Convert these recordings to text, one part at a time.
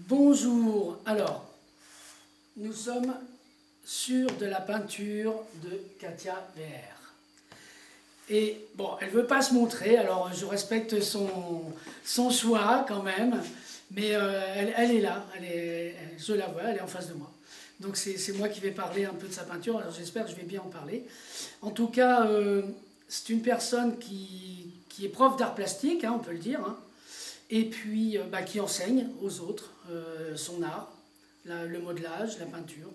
Bonjour, alors, nous sommes sur de la peinture de Katia VR. Et bon, elle ne veut pas se montrer, alors je respecte son choix quand même, mais elle est là, je la vois, elle est en face de moi. Donc c'est moi qui vais parler un peu de sa peinture, alors j'espère que je vais bien en parler. En tout cas, c'est une personne qui est prof d'art plastique, hein, on peut le dire, hein, et puis qui enseigne aux autres son art, le modelage, la peinture,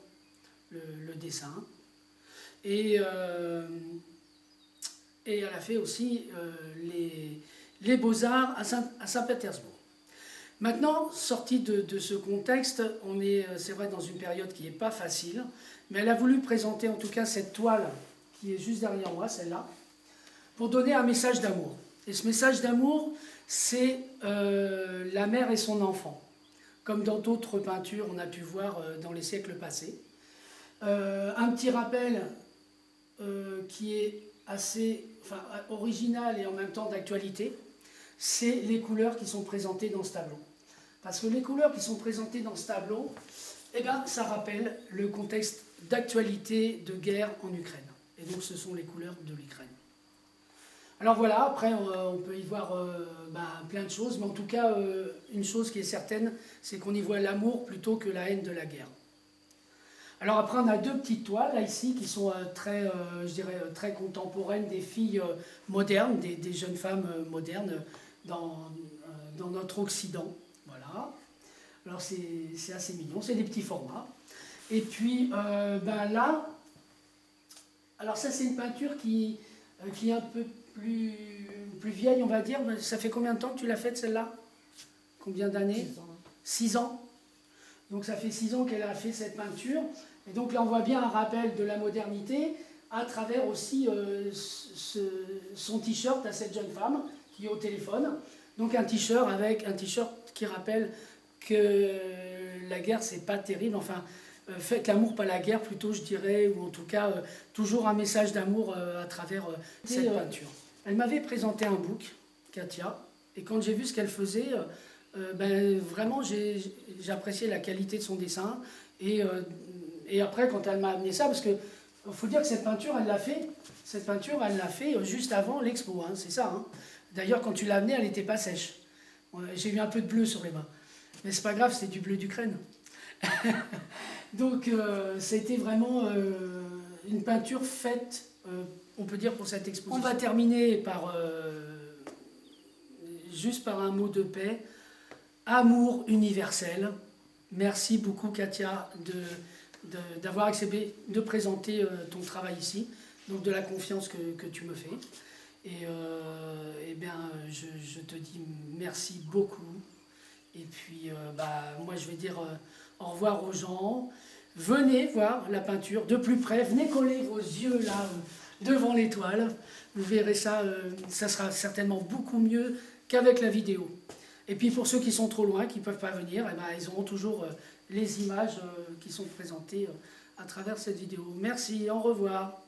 le dessin. Et elle a fait aussi les beaux-arts à Saint-Pétersbourg. Maintenant, sorti de ce contexte, on est, c'est vrai, dans une période qui n'est pas facile, mais elle a voulu présenter en tout cas cette toile qui est juste derrière moi, celle-là, pour donner un message d'amour. Et ce message d'amour, c'est la mère et son enfant, comme dans d'autres peintures on a pu voir dans les siècles passés. Un petit rappel qui est assez original et en même temps d'actualité, c'est les couleurs qui sont présentées dans ce tableau. Parce que les couleurs qui sont présentées dans ce tableau, eh ben, ça rappelle le contexte d'actualité de guerre en Ukraine. Et donc ce sont les couleurs de l'Ukraine. Alors voilà, après on peut y voir plein de choses, mais en tout cas, une chose qui est certaine, c'est qu'on y voit l'amour plutôt que la haine de la guerre. Alors après, on a deux petites toiles, là, ici, qui sont très, je dirais, très contemporaines, des filles modernes, des jeunes femmes modernes dans notre Occident. Voilà. Alors c'est assez mignon, c'est des petits formats. Et puis là, alors ça c'est une peinture qui est un peu plus vieille, on va dire. Ça fait combien de temps que tu l'as faite, celle-là? Combien d'années? 6 ans. 6 ans. Donc ça fait 6 ans qu'elle a fait cette peinture. Et donc là, on voit bien un rappel de la modernité à travers aussi son t-shirt à cette jeune femme qui est au téléphone. Donc un t-shirt avec un t-shirt qui rappelle que la guerre, c'est pas terrible. Enfin, faites l'amour, pas la guerre, plutôt, je dirais, ou en tout cas, toujours un message d'amour à travers cette peinture. Elle m'avait présenté un book, Katia, et quand j'ai vu ce qu'elle faisait, vraiment, j'ai apprécié la qualité de son dessin. Et après, quand elle m'a amené ça, parce que faut dire que cette peinture, elle l'a fait juste avant l'expo, hein, c'est ça. Hein. D'ailleurs, quand tu l'as amenée, elle n'était pas sèche. J'ai eu un peu de bleu sur les mains. Mais c'est pas grave, c'était du bleu d'Ukraine. Donc, c'était vraiment une peinture faite, on peut dire, pour cette exposition. On va terminer juste par un mot de paix. Amour universel. Merci beaucoup, Katia, d'avoir accepté de présenter ton travail ici, donc de la confiance que tu me fais. Et je te dis merci beaucoup. Et puis, moi, je vais dire au revoir aux gens. Venez voir la peinture de plus près. Venez coller vos yeux là devant l'étoile. Vous verrez ça, ça sera certainement beaucoup mieux qu'avec la vidéo. Et puis pour ceux qui sont trop loin, qui ne peuvent pas venir, ils auront toujours les images qui sont présentées à travers cette vidéo. Merci, au revoir.